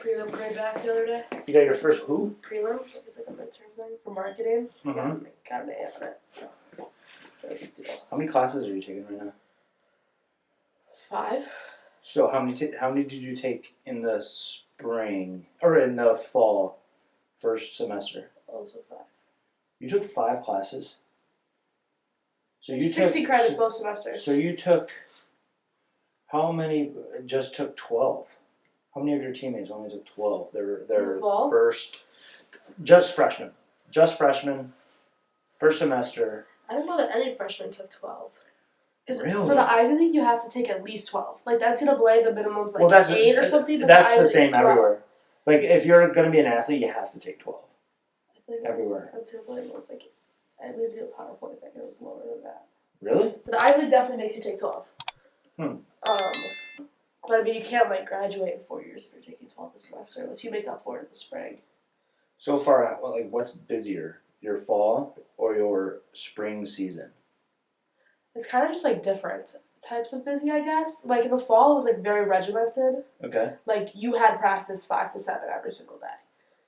prelim grade back the other day. You got your first who? Prelim. It's like a midterm thing for marketing. Mm-hmm. Got an A on it, so no big deal. How many classes are you taking right now? 5. So how many did you take in the spring or in the fall, first semester? Also 5. You took 5 classes. So you 60 credits both semesters. So you took. How many just took 12? How many of your teammates only took 12? They're 12? First, just freshmen, first semester. I don't know that any freshman took 12. Because Really? for the Ivy League, you have to take at least 12. Like, the NCAA, the minimum's like 8 or something. But That's the Ivy same League's 12. everywhere. Like, if you're going to be an athlete, you have to take 12. I feel like everywhere. NCAA was like, I had to do a PowerPoint thing. It was lower than that. Really? But the Ivy League definitely makes you take 12. But I mean, you can't like graduate in 4 years if you're taking 12 a semester unless you make up for it in the spring. So far, like, what's busier, your fall or your spring season? It's kind of just like different types of busy, I guess. Like in the fall, it was like very regimented. Okay. Like you had practice 5 to 7 every single day.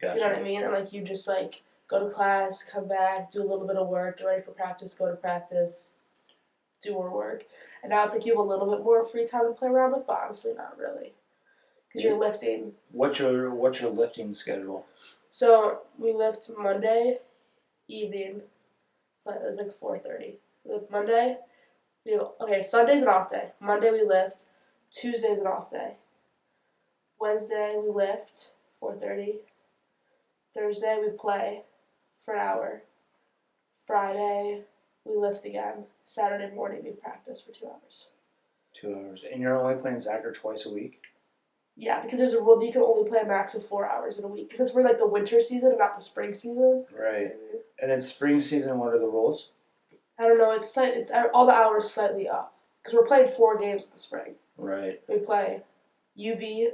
Gotcha. You know what I mean? And like you just like go to class, come back, do a little bit of work, get ready for practice, go to practice, do more work. And now it's like you have a little bit more free time to play around with, but honestly not really. Because you're lifting. What's your lifting schedule? So we lift Monday evening. So it was like 4:30. We lift Monday. Sunday's an off day. Monday we lift. Tuesday's an off day. Wednesday we lift 4:30. Thursday we play for an hour. Friday we lift again. Saturday morning we practice for 2 hours. 2 hours. And you're only playing soccer twice a week? Yeah, because there's a rule that you can only play a max of 4 hours in a week. Because it's for like the winter season and not the spring season. Right. And then spring season, what are the rules? I don't know. It's all the hours slightly up. Because we're playing 4 games in the spring. Right. We play UB,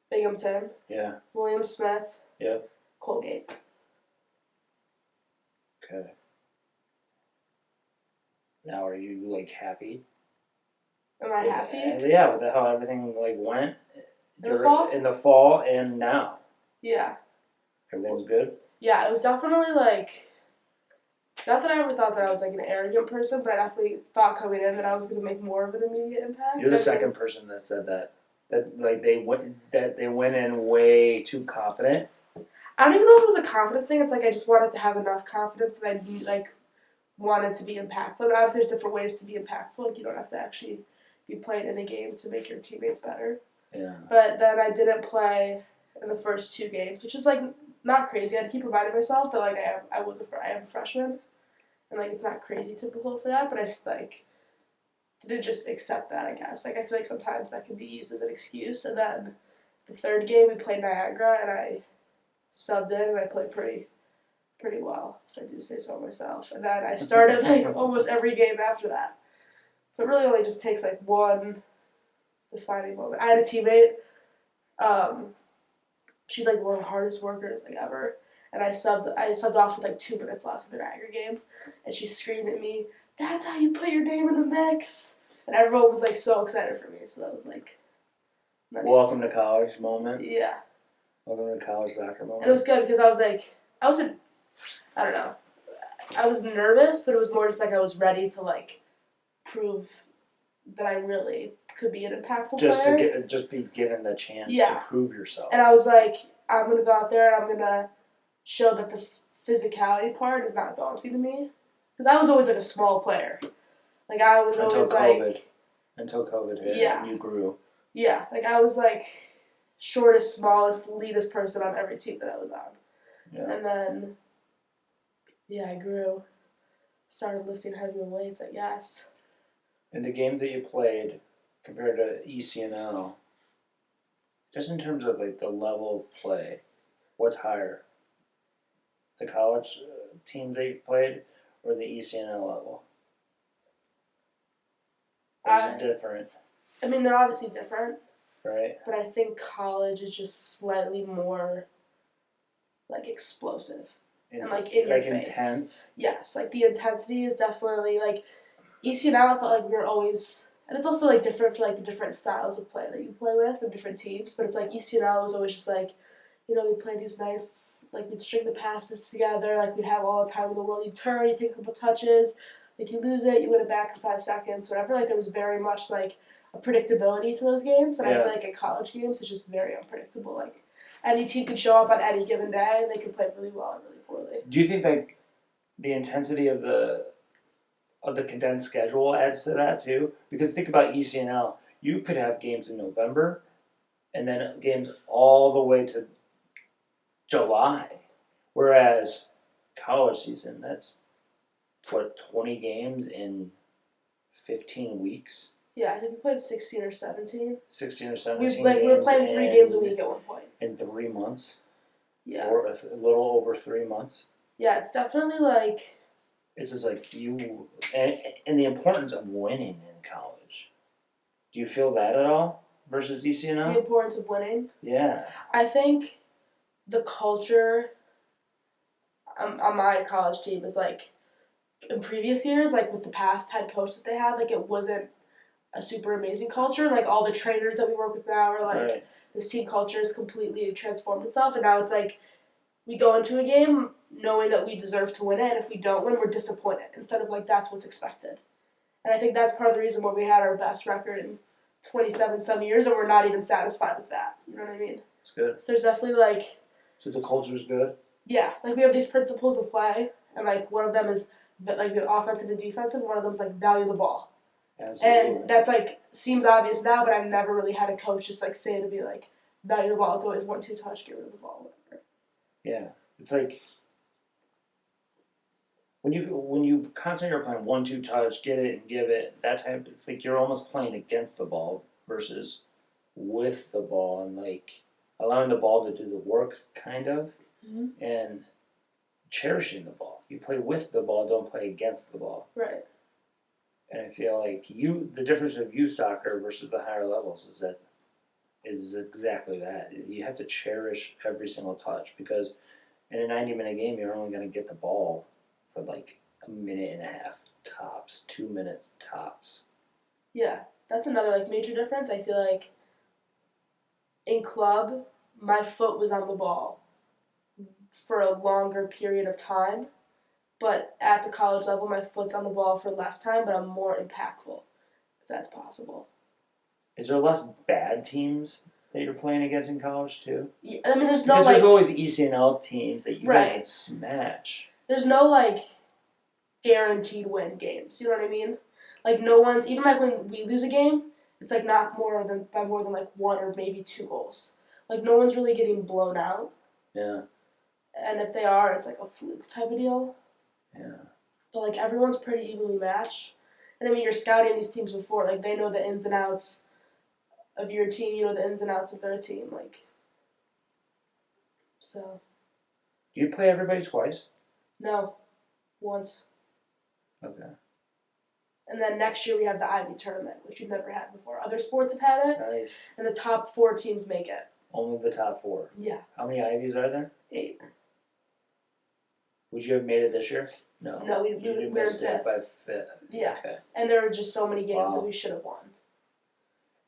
Binghamton, Yeah. William Smith, Yeah. Colgate. Okay. Now, are you like happy? Am I happy? Yeah, with how everything like went. In the fall? In the fall and now. Yeah. Everything's good? Yeah, it was definitely like, not that I ever thought that I was like an arrogant person, but I definitely thought coming in that I was going to make more of an immediate impact. You're the second person that said that. That like they went in way too confident. I don't even know if it was a confidence thing. It's like I just wanted to have enough confidence that I like wanted to be impactful. But obviously there's different ways to be impactful. Like you don't have to actually be playing in a game to make your teammates better. Yeah. But then I didn't play in the first 2 games, which is like not crazy. I had to keep reminding myself that like I am a freshman, and like it's not crazy typical for that. But I just like didn't just accept that. I guess like I feel like sometimes that can be used as an excuse. And then the 3rd game we played Niagara, and I subbed in and I played pretty well, if I do say so myself. And then I started like almost every game after that. So it really only just takes like one defining moment. I had a teammate, she's like one of the hardest workers like ever. And I subbed off with like 2 minutes left in the Niagara game. And she screamed at me, "That's how you put your name in the mix." And everyone was like so excited for me. So that was like nice. Welcome to college moment. Yeah. Welcome to college soccer moment. And it was good because I was nervous, but it was more just like I was ready to like prove that I really could be an impactful player. Just be given the chance to prove yourself. And I was like, I'm going to go out there and I'm going to show that the physicality part is not daunting to me. Because I was always like a small player. Like I was Until COVID hit and you grew. Yeah, like I was like shortest, smallest, leadest person on every team that I was on. Yeah. And then, I grew, started lifting heavier weights, I guess. In the games that you played, compared to ECNL, just in terms of like the level of play, what's higher? The college teams that you've played or the ECNL level? Or is it different? I mean, they're obviously different. Right. But I think college is just slightly more, like, explosive. And, like, in your face. Intense? Yes. Like, the intensity is definitely, like, ECNL, I felt like we were always And it's also like different for like the different styles of play that you play with and different teams. But it's like ECNL was always just like, we play these nice, like we'd string the passes together, like we'd have all the time in the world. You turn, you take a couple touches, like you lose it, you win it back in 5 seconds, whatever. Like there was very much like a predictability to those games, and I feel like in college games it's just very unpredictable. Like any team could show up on any given day and they could play really well and really poorly. Do you think like the intensity of the condensed schedule adds to that too? Because think about ECNL, you could have games in November, and then games all the way to July, whereas college season, that's what, 20 games in 15 weeks. Yeah, I think we played 16 or 17. 16 or 17 we were playing 3 games a week at one point. In 3 months? Yeah. For a little over 3 months? Yeah, it's definitely like... It's just like and the importance of winning in college. Do you feel that at all versus ECNL? The importance of winning? Yeah. I think the culture on my college team is like, in previous years, like with the past head coach that they had, like it wasn't a super amazing culture. Like all the trainers that we work with now are like, this team culture has completely transformed itself, and now it's like we go into a game knowing that we deserve to win it, and if we don't win, we're disappointed, instead of like that's what's expected. And I think that's part of the reason why we had our best record in 27 some years, and we're not even satisfied with that. You know what I mean? It's good. So there's definitely like... So the culture's good? Yeah. Like we have these principles of play, and like one of them is like the offensive and defensive, and one of them is like value the ball. Absolutely. And that's like, seems obvious now, but I've never really had a coach just like say to me like, value the ball. It's always 1-2 touch, get rid of the ball, whatever. Yeah. It's like when you constantly are playing 1-2 touch, get it and give it, that type, it's like you're almost playing against the ball versus with the ball, and like allowing the ball to do the work kind of, and cherishing the ball. You play with the ball, don't play against the ball. Right. And I feel like the difference of youth soccer versus the higher levels is exactly that. You have to cherish every single touch, because in a 90-minute game, you're only going to get the ball for like a minute and a half tops, 2 minutes tops. Yeah, that's another like major difference. I feel like in club, my foot was on the ball for a longer period of time, but at the college level, my foot's on the ball for less time, but I'm more impactful, if that's possible. Is there less bad teams that you're playing against in college too? Yeah, I mean, there's because there's always ECNL teams that you guys would smash. There's no like guaranteed win games. You know what I mean? Like no one's, even like when we lose a game, it's like not by more than like 1 or maybe 2 goals. Like no one's really getting blown out. Yeah. And if they are, it's like a fluke type of deal. Yeah. But like everyone's pretty evenly matched. And I mean, you're scouting these teams before, like they know the ins and outs of your team, you know the ins and outs of their team, like. So. Do you play everybody twice? No, once. Okay. And then next year we have the Ivy tournament, which we've never had before. Other sports have had it. Nice. And the top 4 teams make it. Only the top 4? Yeah. How many Ivies are there? 8. Would you have made it this year? No. No, we missed it by 5th. Yeah. Okay. And there were just so many games that we should have won.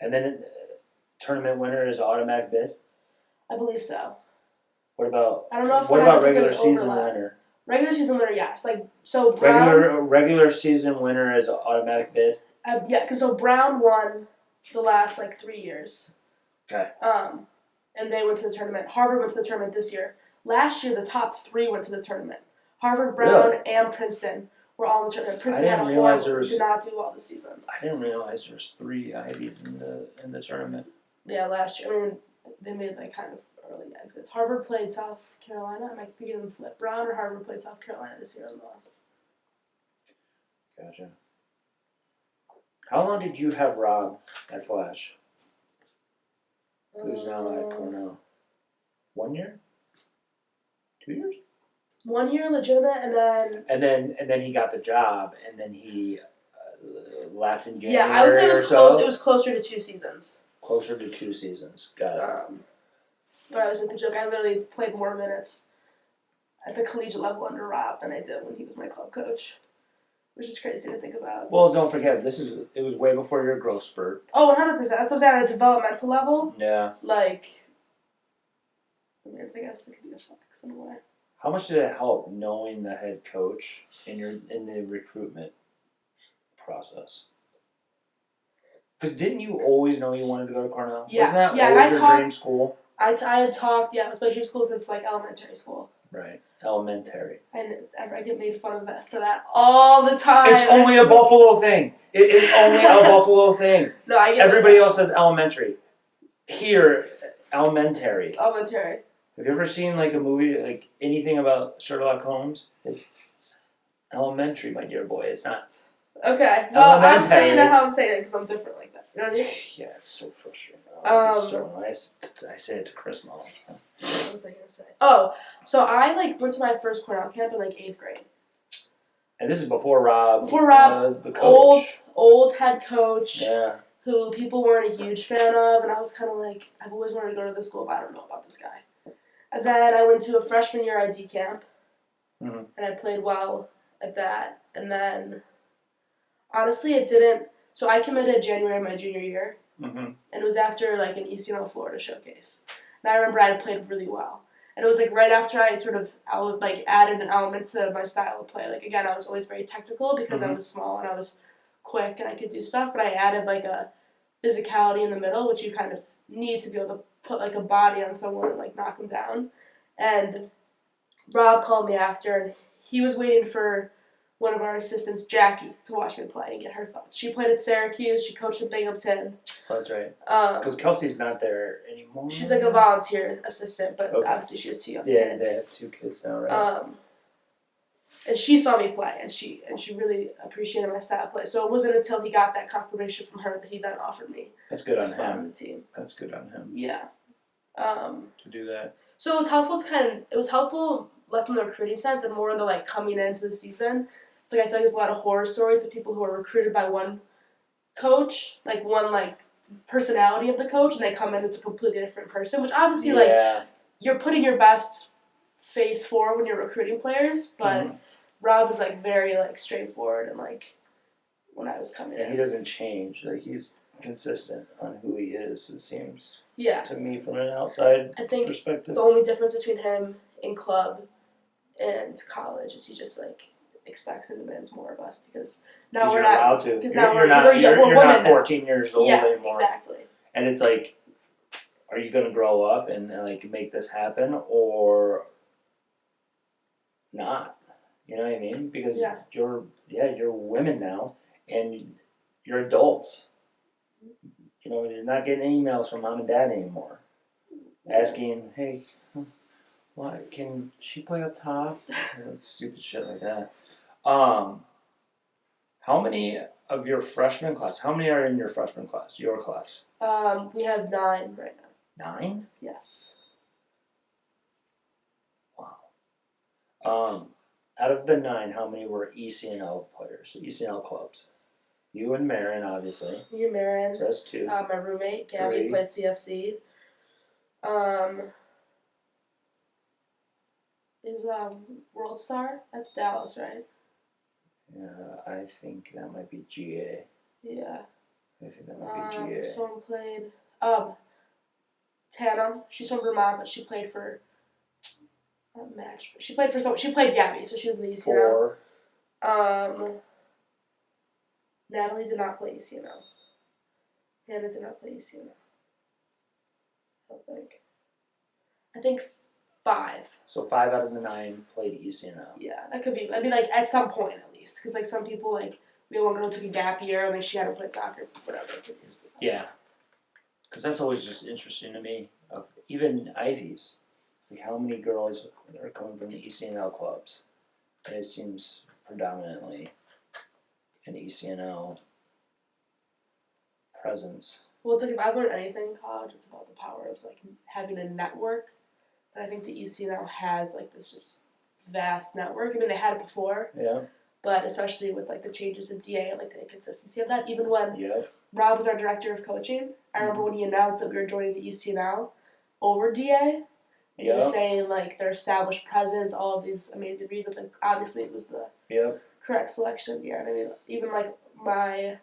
And then tournament winner is automatic bid? I believe so. What about I don't know if what about regular season winner? Regular season winner, yes. Like so Brown, regular season winner is automatic bid? Yeah, because so Brown won the last like 3 years. Okay. And they went to the tournament. Harvard went to the tournament this year. Last year, the top 3 went to the tournament. Harvard, Brown, and Princeton were all in the tournament. Princeton did not do well this season. I didn't realize there was 3 Ivies in the tournament. Yeah, last year. I mean, they made like kind of early exits. Harvard played South Carolina. I might be getting them flip. Brown or Harvard played South Carolina this year and lost. Gotcha. How long did you have Rob at Flash? Who's now at Cornell? 1 year? 2 years? 1 year legitimate, and then he got the job, and then he left in January. Yeah, I would say it was close. It was closer to 2 seasons. Closer to 2 seasons. Got it. But I was with the joke. I literally played more minutes at the collegiate level under Rob than I did when he was my club coach. which is crazy to think about. Well, don't forget, it was way before your growth spurt. Oh, 100%. That's what I'm saying. At a developmental level, Yeah. like, I mean, I guess it could be a flex in a way. How much did it help knowing the head coach in the recruitment process? Because didn't you always know you wanted to go to Cornell? Yeah. Wasn't that Yeah, always your dream school? I had talked, yeah, it was my dream school since, like, elementary school. Right. Elementary. And I get made fun of that for that all the time. It's only a Buffalo thing. It is only a Buffalo thing. No, I get Everybody else says elementary. Here, elementary. Elementary. Have you ever seen like a movie, like anything about Sherlock Holmes? It's elementary, my dear boy. It's not. Okay. Well, Elementary. I'm saying it how I'm saying it because I'm different like that. You know what I mean? Yeah, it's so frustrating. It's so nice. I say it to Chris Mullin. What was I gonna say? Oh, so I like went to my first Cornell camp in like 8th grade. And this is before Rob. Was the coach. Old head coach. Yeah. Who people weren't a huge fan of, and I was kind of like, I've always wanted to go to this school, but I don't know about this guy. And then I went to a freshman year ID camp, and I played well at that. And then, honestly, it didn't. So I committed January of my junior year, and it was after like an ECNL Florida showcase. And I remember I had played really well, and it was like right after I sort of added an element to my style of play. Like again, I was always very technical because I was small and I was quick and I could do stuff, but I added like a physicality in the middle, which you kind of need to be able to put like a body on someone and like knock them down. And Rob called me after, and he was waiting for one of our assistants, Jackie, to watch me play and get her thoughts. She played at Syracuse. She coached at Binghamton. Oh, that's right. Because Kelsey's not there anymore. She's like a volunteer assistant, but obviously she has 2 young kids. Yeah, they have 2 kids now, right? And she saw me play, and she really appreciated my style of play. So it wasn't until he got that confirmation from her that he then offered me. That's good on spot him. On the team. That's good on him. Yeah. To do that. So it was helpful it was helpful less in the recruiting sense and more in the like coming into the season. It's like I feel like there's a lot of horror stories of people who are recruited by one coach, like one like personality of the coach, and they come in, it's a completely different person, which obviously like you're putting your best face forward when you're recruiting players, but Rob was like very like straightforward and like when I was coming in. He doesn't change. Like he's consistent on who he is, it seems. Yeah. To me from an outside perspective. The only difference between him in club and college is he just like expects and demands more of us because now we're not allowed to. Because now we're not 14 years old anymore. Yeah, exactly. And it's like, are you gonna grow up and like make this happen or not? You know what I mean? Because you're women now and you're adults. You know, you're not getting emails from mom and dad anymore asking, hey, what, can she play up top? Stupid shit like that. How many of your freshman class, how many are in your freshman class, your class? We have 9 right now. 9? Yes. Wow. Out of the 9, how many were ECNL players, ECNL clubs? You and Marin, obviously. Me and Marin. So that's 2. My roommate, Gabby, played CFC. Is World Star? That's Dallas, right? Yeah, I think that might be GA. Yeah. I think that might be GA. Someone played Tannum. She's from Vermont, but she played for She played for someone. She played Gabby, so she was in the ECNL. 4. Natalie did not play ECNL. Hannah did not play ECNL. I think 5. So 5 out of the 9 played ECNL. Yeah, that could be. I mean, like at some point at least, because like some people like we one girl took a gap year, like she hadn't played soccer, whatever. Yeah, because that's always just interesting to me. Of even Ivies, like how many girls are coming from the ECNL clubs, and it seems predominantly an ECNL presence. Well, it's like if I've learned anything in college, it's about the power of like having a network. And I think the ECNL has like this just vast network. I mean, they had it before. Yeah. But especially with like the changes in DA and like the inconsistency of that, even when Rob was our director of coaching, I remember when he announced that we were joining the ECNL over DA, and he was saying like their established presence, all of these amazing reasons, and obviously it was the correct selection. Yeah, and I mean, even like my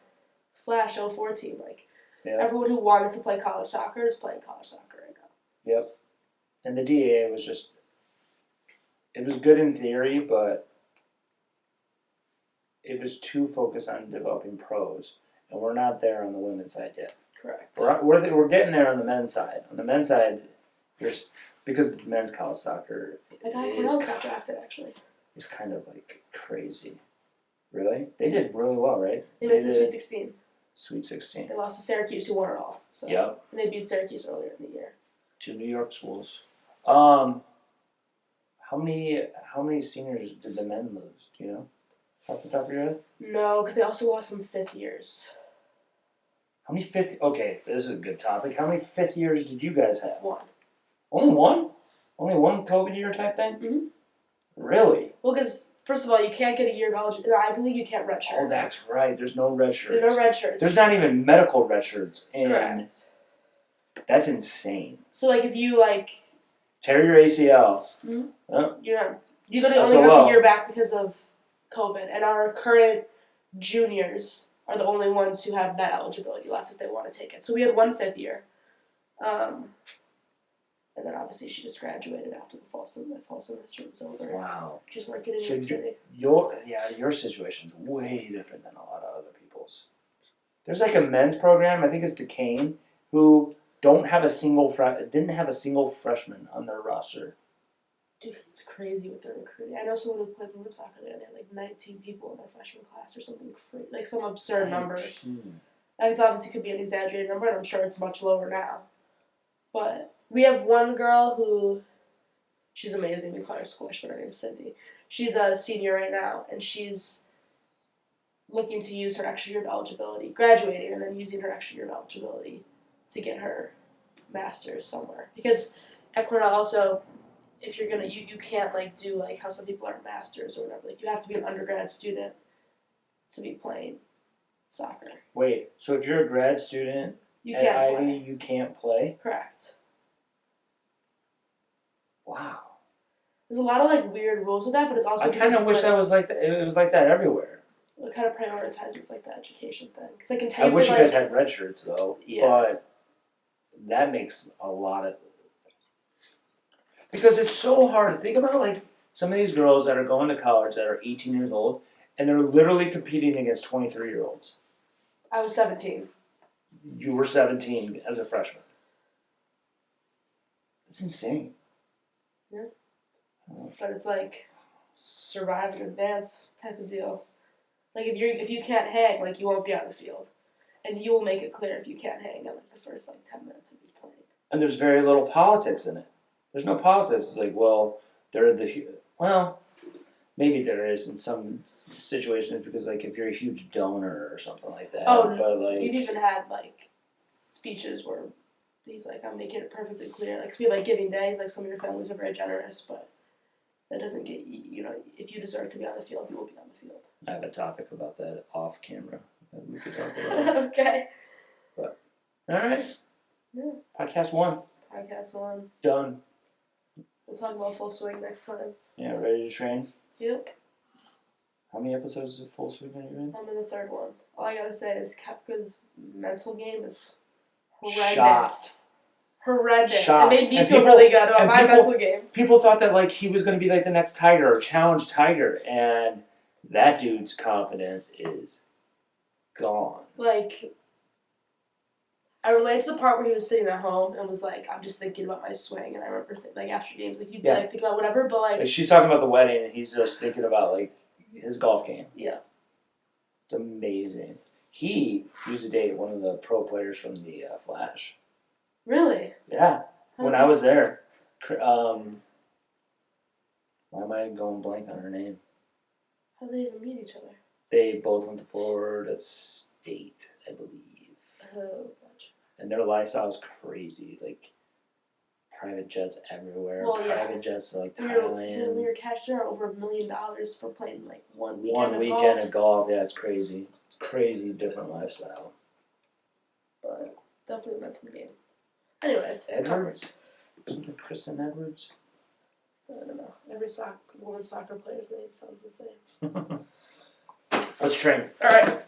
Flash 04 team, like everyone who wanted to play college soccer is playing college soccer right now. Yep. And the DAA was just, it was good in theory, but it was too focused on developing pros, and we're not there on the women's side yet. Correct. We're getting there on the men's side. On the men's side, there's because men's college soccer. My guy Cornell's got drafted actually. It's kind of like crazy. Really? They did really well, right? They made the Sweet 16. Sweet 16. They lost to Syracuse, who won it all. So. Yep. And they beat Syracuse earlier in the year. 2 New York schools. How many seniors did the men lose? Do you know? Off the top of your head? No, because they also lost some 5th years. How many fifth? Okay, this is a good topic. How many 5th years did you guys have? 1. Only one? Only one COVID year type thing? Mm-hmm. Really? Well, because first of all, you can't get a year of eligibility. I believe you can't redshirt. Oh, that's right. There's no red shirts. There's no red shirts. There's not even medical red shirts. And correct. That's insane. So, like, if you, like... tear your ACL. Mm-hmm. Oh. You literally only got the year back because of COVID. And our current juniors are the only ones who have that eligibility left if they want to take it. So we had 1 5th year. And then obviously she just graduated after the fall semester was over. Wow. She's working in New York City. Your situation's way different than a lot of other people's. There's like a men's program, I think it's Duquesne, who didn't have a single freshman on their roster. Dude, it's crazy with their recruiting. I know someone who played women's soccer there. They had like 19 people in their freshman class or something crazy, like some absurd number. That obviously could be an exaggerated number, and I'm sure it's much lower now. But we have one girl who, she's amazing. We call her Squish, but her name's Cindy. She's a senior right now, and she's looking to use her extra year of eligibility, graduating, and then using her extra year of eligibility to get her master's somewhere. Because at Cornell also, if you're gonna, you can't like do like how some people are masters or whatever. Like you have to be an undergrad student to be playing soccer. Wait, so if you're a grad student at Ivy, you can't play? Correct. Wow. There's a lot of like weird rules with that, but it's also. I kind of wish that was like that. It was like that everywhere. It kind of prioritizes like the education thing, because I can I wish you guys had red shirts though. Yeah. But that makes a lot of. Because it's so hard to think about, like some of these girls that are going to college that are 18 years old, and they're literally competing against 23-year-olds. I was 17. You were 17 as a freshman. That's insane. Yeah. But it's like survive and advance type of deal. Like if you can't hang, like you won't be on the field, and you will make it clear if you can't hang in like the first like 10 minutes of you playing. And there's very little politics in it. There's no politics. It's like, well, maybe there is in some situations because like if you're a huge donor or something like that. Oh, but like we've even had like speeches where he's like, I'm making it perfectly clear. Like, we like Giving Day, he's like, some of your families are very generous, but that doesn't get you know, if you deserve to be on the field, you will be on the field. I have a topic about that off camera that we could talk about. Okay. But all right. Yeah. Podcast 1. Podcast 1. Done. We'll talk about Full Swing next time. Yeah, ready to train? Yep. How many episodes of Full Swing are you in? I'm in the 3rd one. All I gotta say is Kepka's mental game is horrendous. Shocked. Horrendous. Shocked. It made me feel really good about my mental game. People thought that like he was going to be like the next Tiger or challenge Tiger, and that dude's confidence is gone. Like, I relate to the part where he was sitting at home and was like, I'm just thinking about my swing, and I remember like after games, like you'd be like thinking about whatever, but like she's talking about the wedding, and he's just thinking about like his golf game. Yeah. It's amazing. He used to date one of the pro players from the Flash. Really? Yeah. When I was there. Why am I going blank on her name? How did they even meet each other? They both went to Florida State, I believe. Oh, gotcha. And their lifestyle is crazy. Like, private jets everywhere. Well, yeah. Private jets to, like, Thailand. When you're cashed out over $1 million for playing, like, one weekend of golf. Yeah, it's crazy. It's crazy, different lifestyle. But definitely a mental game. Anyways, Edwards? Isn't it Kristen Edwards? I don't know. Every women's soccer player's name sounds the same. Let's train. All right.